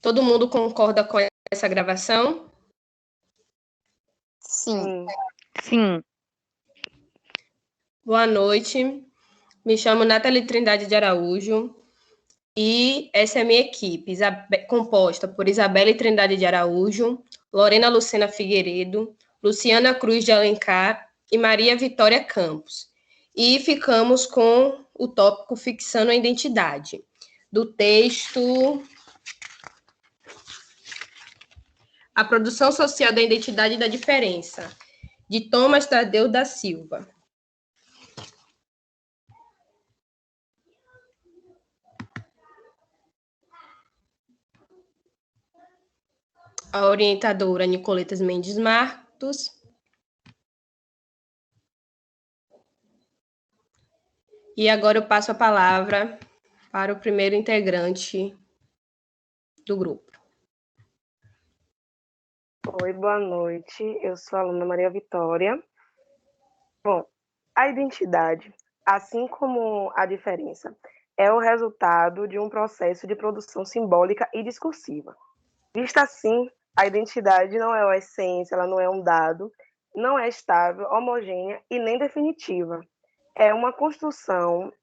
Todo mundo concorda com essa gravação? Sim. Sim. Boa noite. Me chamo Nathalie Trindade de Araújo e essa é a minha equipe, composta por Isabelle Trindade de Araújo, Lorena Lucena Figueiredo, Luciana Cruz de Alencar e Maria Vitória Campos. E ficamos com o tópico Fixando a Identidade, do texto A Produção Social da Identidade e da Diferença, de Thomas Tadeu da Silva. A orientadora Nicoletas Mendes Martos. E agora eu passo a palavra para o primeiro integrante do grupo. Oi, boa noite. Eu sou a aluna Maria Vitória. Bom, a identidade, assim como a diferença, é o resultado de um processo de produção simbólica e discursiva. Vista assim, a identidade não é uma essência, ela não é um dado, não é estável, homogênea e nem definitiva. É uma construção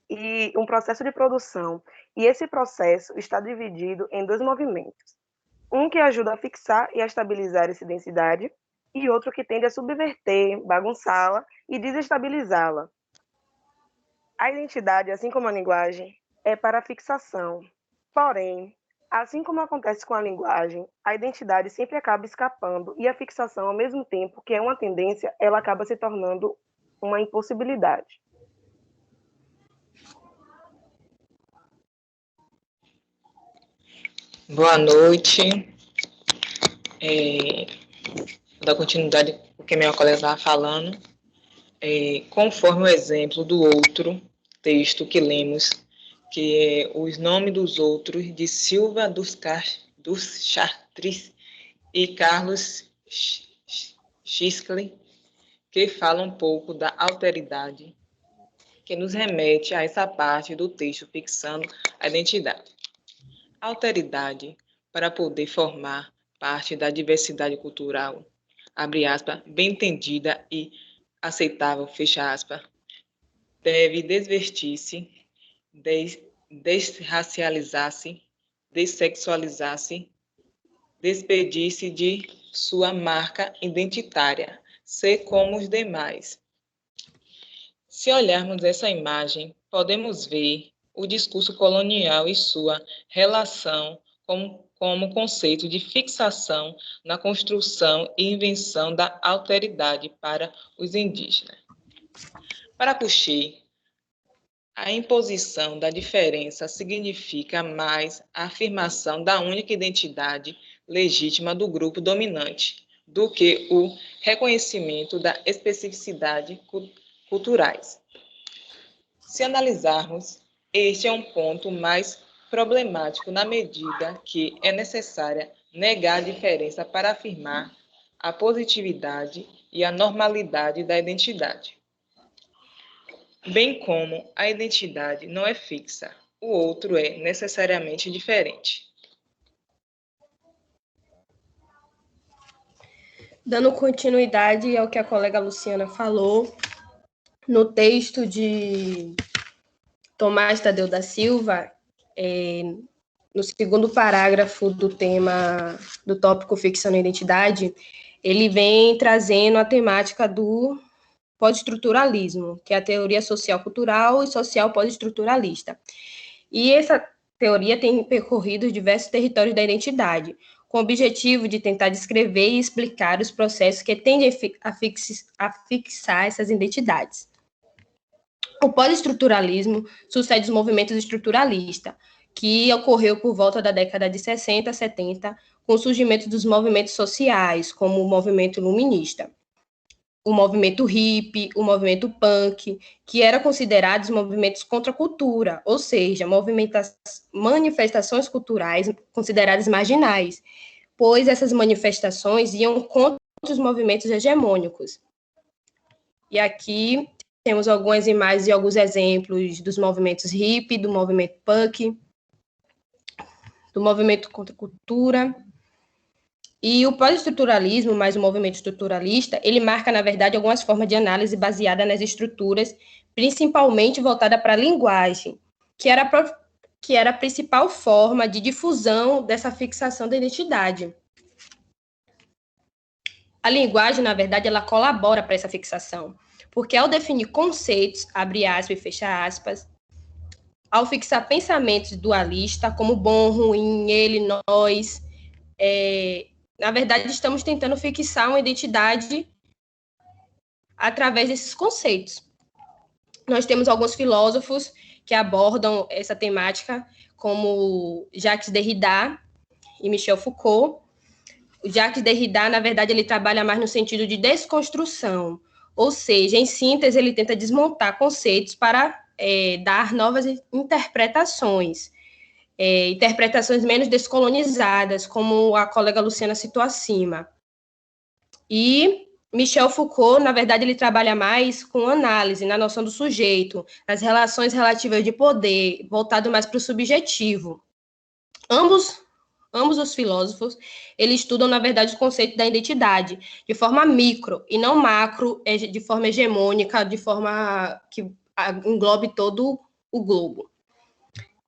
e um processo de produção, e esse processo está dividido em dois movimentos. Um que ajuda a fixar e a estabilizar essa identidade, e outro que tende a subverter, bagunçá-la e desestabilizá-la. A identidade, assim como a linguagem, é para a fixação. Porém, assim como acontece com a linguagem, a identidade sempre acaba escapando e a fixação, ao mesmo tempo que é uma tendência, ela acaba se tornando uma impossibilidade. Boa noite. Vou dar continuidade ao que minha colega estava falando. Conforme o exemplo do outro texto que lemos, que é Os Nomes dos Outros, de Silva dos Chartres e Carlos Xiscle, que fala um pouco da alteridade, que nos remete a essa parte do texto fixando a identidade. A alteridade, para poder formar parte da diversidade cultural, abre aspas, bem entendida e aceitável, fecha aspas, deve desvestir-se, desracializar-se, dessexualizar-se, despedir-se de sua marca identitária, ser como os demais. Se olharmos essa imagem, podemos ver o discurso colonial e sua relação como conceito de fixação na construção e invenção da alteridade para os indígenas. Para Couchet, a imposição da diferença significa mais a afirmação da única identidade legítima do grupo dominante do que o reconhecimento da especificidade culturais. Se analisarmos, este é um ponto mais problemático na medida que é necessária negar a diferença para afirmar a positividade e a normalidade da identidade. Bem como a identidade não é fixa, o outro é necessariamente diferente. Dando continuidade ao que a colega Luciana falou, no texto de Tomás Tadeu da Silva, no segundo parágrafo do tema do tópico Ficção e Identidade, ele vem trazendo a temática do pós-estruturalismo, que é a teoria social-cultural e social pós-estruturalista. E essa teoria tem percorrido diversos territórios da identidade, com o objetivo de tentar descrever e explicar os processos que tendem a fixar essas identidades. O pós-estruturalismo sucede os movimentos estruturalistas, que ocorreu por volta da década de 60, 70, com o surgimento dos movimentos sociais, como o movimento iluminista, o movimento hippie, o movimento punk, que eram considerados movimentos contra a cultura, ou seja, manifestações culturais consideradas marginais, pois essas manifestações iam contra os movimentos hegemônicos. E aqui temos algumas imagens e alguns exemplos dos movimentos hippie, do movimento punk. do movimento contra a cultura. E o pós-estruturalismo, mais o movimento estruturalista, ele marca, na verdade, algumas formas de análise baseada nas estruturas, principalmente voltada para a linguagem, que era a principal forma de difusão dessa fixação da identidade. A linguagem, na verdade, ela colabora para essa fixação, porque ao definir conceitos, abre aspas e fecha aspas, ao fixar pensamentos dualistas, como bom, ruim, ele, nós, na verdade, estamos tentando fixar uma identidade através desses conceitos. Nós temos alguns filósofos que abordam essa temática, como Jacques Derrida e Michel Foucault. O Jacques Derrida, na verdade, ele trabalha mais no sentido de desconstrução, ou seja, em síntese, ele tenta desmontar conceitos para dar novas interpretações, interpretações menos descolonizadas, como a colega Luciana citou acima. E Michel Foucault, na verdade, ele trabalha mais com análise na noção do sujeito, nas relações relativas de poder, voltado mais para o subjetivo. Ambos os filósofos, eles estudam, na verdade, o conceito da identidade de forma micro e não macro, de forma hegemônica, de forma que englobe todo o globo.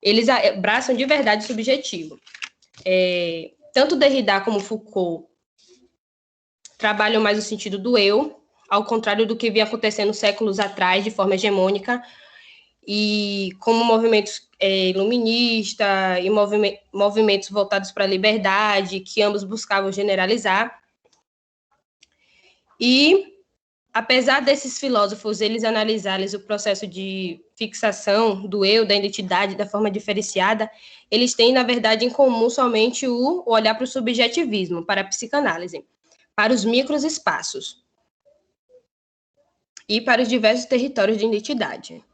Eles abraçam de verdade o subjetivo. Tanto Derrida como Foucault trabalham mais o sentido do eu, ao contrário do que vinha acontecendo séculos atrás, de forma hegemônica, e como movimentos iluministas e movimentos voltados para a liberdade, que ambos buscavam generalizar. E, apesar desses filósofos, eles analisarem o processo de fixação do eu, da identidade, da forma diferenciada, eles têm, na verdade, em comum somente o olhar para o subjetivismo, para a psicanálise, para os microespaços e para os diversos territórios de identidade,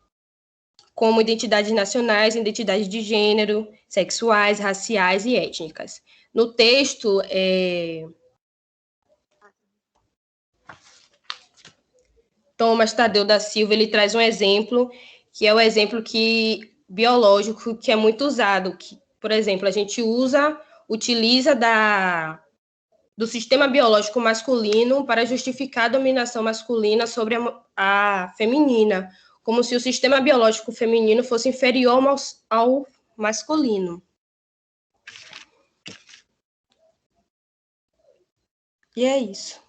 como identidades nacionais, identidades de gênero, sexuais, raciais e étnicas. No texto, Thomas Tadeu da Silva, ele traz um exemplo, que é o exemplo biológico, que é muito usado, que, por exemplo, a gente utiliza do sistema biológico masculino para justificar a dominação masculina sobre a feminina, como se o sistema biológico feminino fosse inferior ao masculino. E é isso.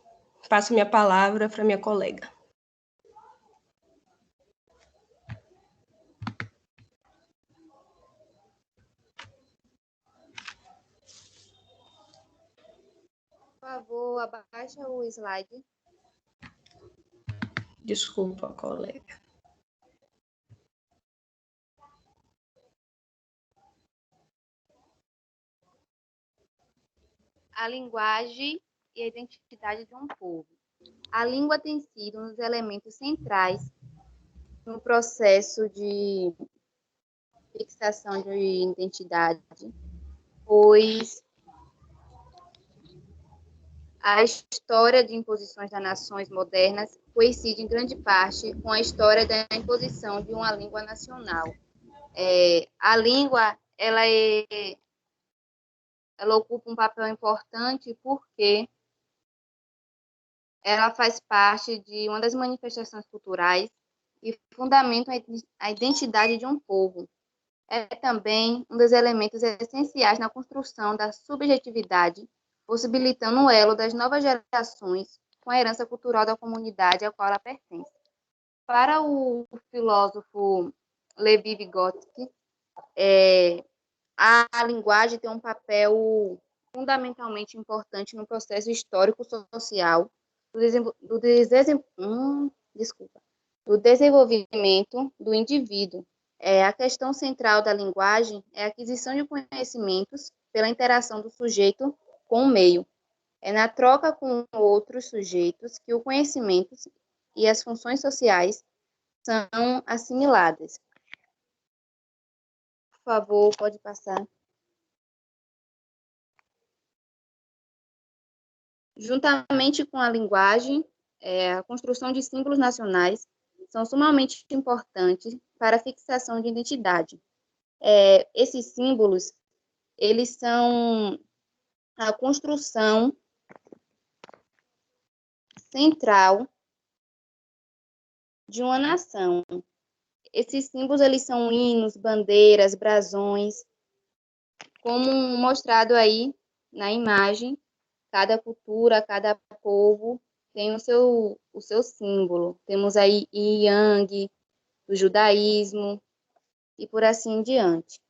Passo minha palavra para minha colega. Por favor, abaixa o slide. Desculpa, colega. A linguagem e a identidade de um povo. A língua tem sido um dos elementos centrais no processo de fixação de identidade, pois a história de imposições das nações modernas coincide em grande parte com a história da imposição de uma língua nacional. A língua, ela ocupa um papel importante porque ela faz parte de uma das manifestações culturais e fundamenta a identidade de um povo. É também um dos elementos essenciais na construção da subjetividade, possibilitando o elo das novas gerações com a herança cultural da comunidade a qual ela pertence. Para o filósofo Levi Vygotsky, a linguagem tem um papel fundamentalmente importante no processo histórico-social do desenvolvimento do indivíduo. A questão central da linguagem é a aquisição de conhecimentos pela interação do sujeito com o meio. É na troca com outros sujeitos que o conhecimento e as funções sociais são assimiladas. Por favor, pode passar. Juntamente com a linguagem, a construção de símbolos nacionais são sumamente importantes para a fixação de identidade. Esses símbolos, eles são a construção central de uma nação. Esses símbolos, eles são hinos, bandeiras, brasões, como mostrado aí na imagem. Cada cultura, cada povo tem o seu símbolo. Temos aí Yang, do judaísmo, e por assim em diante.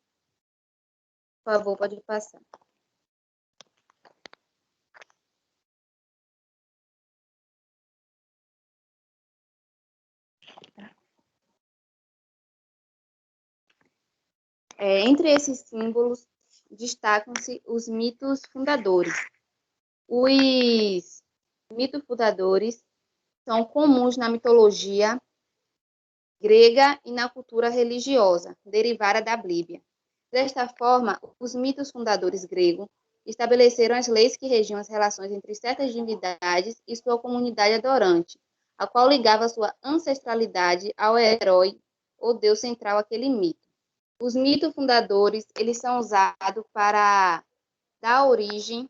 Por favor, pode passar. Entre esses símbolos, destacam-se os mitos fundadores. Os mitos fundadores são comuns na mitologia grega e na cultura religiosa, derivada da Bíblia. Desta forma, os mitos fundadores gregos estabeleceram as leis que regiam as relações entre certas divindades e sua comunidade adorante, a qual ligava sua ancestralidade ao herói ou deus central àquele mito. Os mitos fundadores, eles são usados para dar origem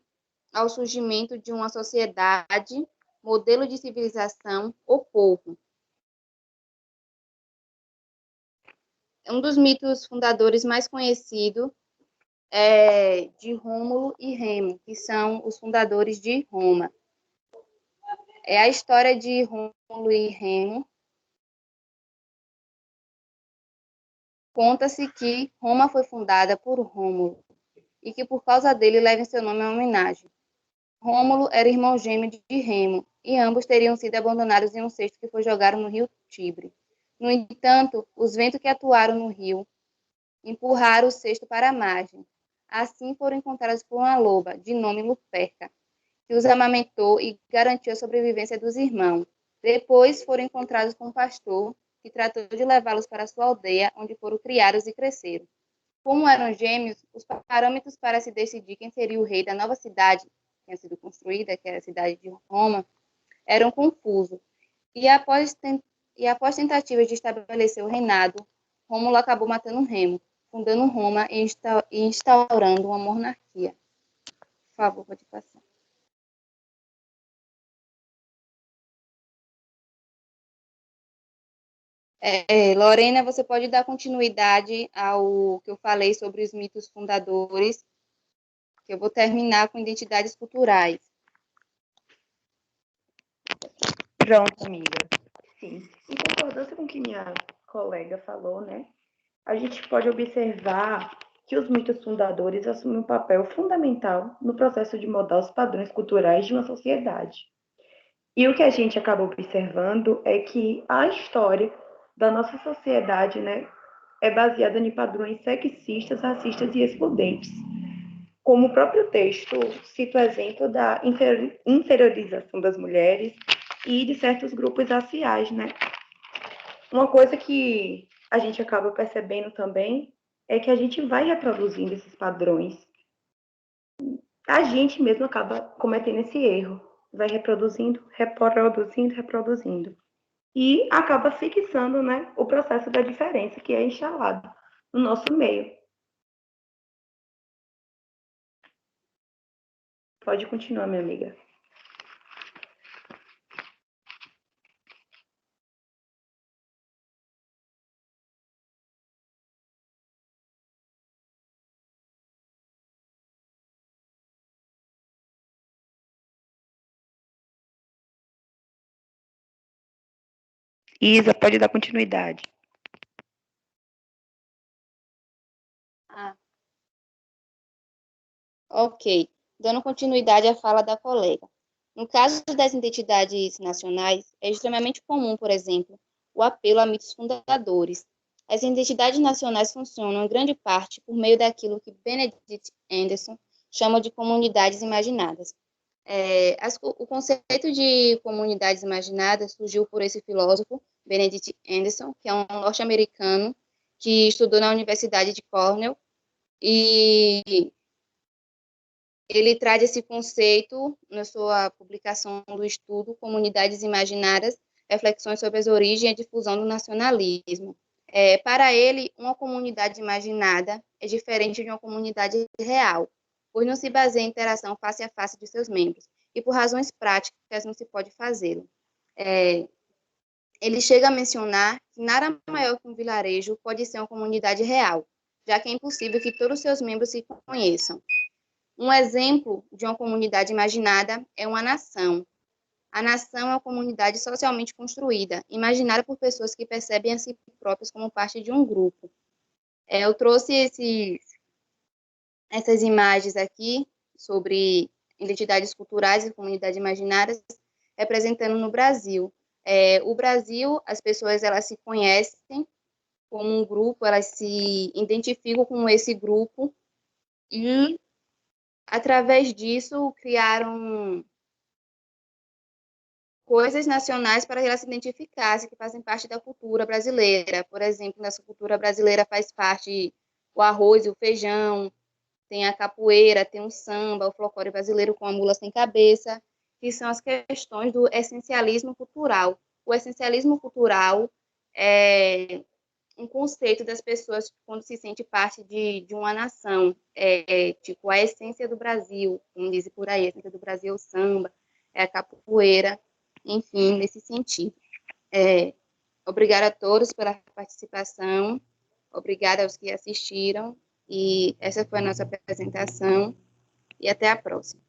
ao surgimento de uma sociedade, modelo de civilização ou povo. Um dos mitos fundadores mais conhecidos é de Rômulo e Remo, que são os fundadores de Roma. É a história de Rômulo e Remo. Conta-se que Roma foi fundada por Rômulo e que por causa dele leva seu nome à homenagem. Rômulo era irmão gêmeo de Remo e ambos teriam sido abandonados em um cesto que foi jogado no rio Tibre. No entanto, os ventos que atuaram no rio empurraram o cesto para a margem. Assim foram encontrados por uma loba, de nome Luperca, que os amamentou e garantiu a sobrevivência dos irmãos. Depois foram encontrados com um pastor, que tratou de levá-los para sua aldeia, onde foram criados e cresceram. Como eram gêmeos, os parâmetros para se decidir quem seria o rei da nova cidade que tinha sido construída, que era a cidade de Roma, eram confusos. E após tentativas de estabelecer o reinado, Rômulo acabou matando Remo, fundando Roma e instaurando uma monarquia. Por favor, pode passar. Lorena, você pode dar continuidade ao que eu falei sobre os mitos fundadores, que eu vou terminar com identidades culturais. Pronto, amiga. Sim. Em concordância com o que minha colega falou, né? A gente pode observar que os mitos fundadores assumem um papel fundamental no processo de moldar os padrões culturais de uma sociedade. E o que a gente acaba observando é que a história da nossa sociedade, né, é baseada em padrões sexistas, racistas e excludentes. Como o próprio texto cita o exemplo da inferiorização das mulheres e de certos grupos raciais, né? Uma coisa que a gente acaba percebendo também é que a gente vai reproduzindo esses padrões. A gente mesmo acaba cometendo esse erro. Vai reproduzindo, reproduzindo. E acaba fixando, né, o processo da diferença que é instalado no nosso meio. Pode continuar, minha amiga. Isa, pode dar continuidade. Ok. Dando continuidade à fala da colega. No caso das identidades nacionais, é extremamente comum, por exemplo, o apelo a mitos fundadores. As identidades nacionais funcionam, em grande parte, por meio daquilo que Benedict Anderson chama de comunidades imaginadas. O conceito de comunidades imaginadas surgiu por esse filósofo, Benedict Anderson, que é um norte-americano que estudou na Universidade de Cornell, e ele traz esse conceito na sua publicação do estudo Comunidades Imaginárias, reflexões sobre as origens e a difusão do nacionalismo. Para ele, uma comunidade imaginada é diferente de uma comunidade real, pois não se baseia em interação face a face de seus membros, e por razões práticas não se pode fazê-lo. Ele chega a mencionar que nada maior que um vilarejo pode ser uma comunidade real, já que é impossível que todos os seus membros se conheçam. Um exemplo de uma comunidade imaginada é uma nação. A nação é uma comunidade socialmente construída, imaginada por pessoas que percebem a si próprias como parte de um grupo. Eu trouxe essas imagens aqui sobre identidades culturais e comunidades imaginadas, representando no Brasil. O Brasil, as pessoas elas se conhecem como um grupo, elas se identificam com esse grupo e, através disso, criaram coisas nacionais para elas se identificarem, que fazem parte da cultura brasileira. Por exemplo, nessa cultura brasileira faz parte o arroz e o feijão, tem a capoeira, tem o samba, o folclore brasileiro com a mula sem cabeça, que são as questões do essencialismo cultural. O essencialismo cultural é um conceito das pessoas quando se sente parte de uma nação, tipo a essência do Brasil, como dizem por aí, a essência do Brasil é o samba, é a capoeira, enfim, nesse sentido. Obrigada a todos pela participação, obrigada aos que assistiram, e essa foi a nossa apresentação, e até a próxima.